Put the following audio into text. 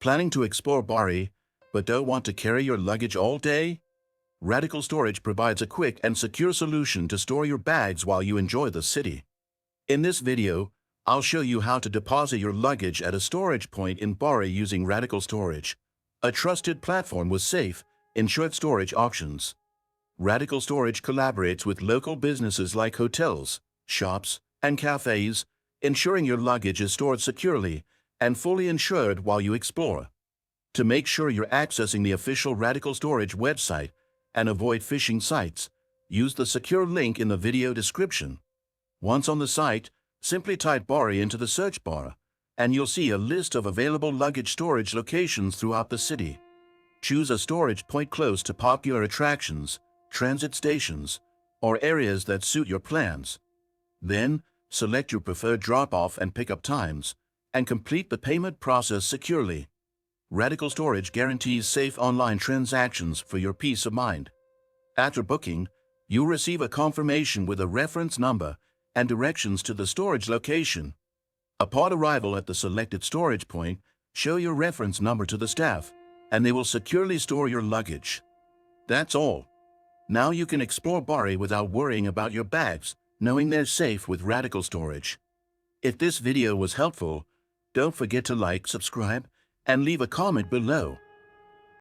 Planning to explore Bari, but don't want to carry your luggage all day? Radical Storage provides a quick and secure solution to store your bags while you enjoy the city. In this video, I'll show you how to deposit your luggage at a storage point in Bari using Radical Storage, a trusted platform with safe, insured storage options. Radical Storage collaborates with local businesses like hotels, shops, and cafes, ensuring your luggage is stored securely and fully insured while you explore. To make sure you're accessing the official Radical Storage website and avoid phishing sites, use the secure link in the video description. Once on the site, simply type Bari into the search bar, and you'll see a list of available luggage storage locations throughout the city. Choose a storage point close to popular attractions, transit stations, or areas that suit your plans. Then, select your preferred drop-off and pickup times, and complete the payment process securely. Radical Storage guarantees safe online transactions for your peace of mind. After booking, you'll receive a confirmation with a reference number and directions to the storage location. Upon arrival at the selected storage point, show your reference number to the staff, and they will securely store your luggage. That's all. Now you can explore Bari without worrying about your bags, knowing they're safe with Radical Storage. If this video was helpful, don't forget to like, subscribe, and leave a comment below.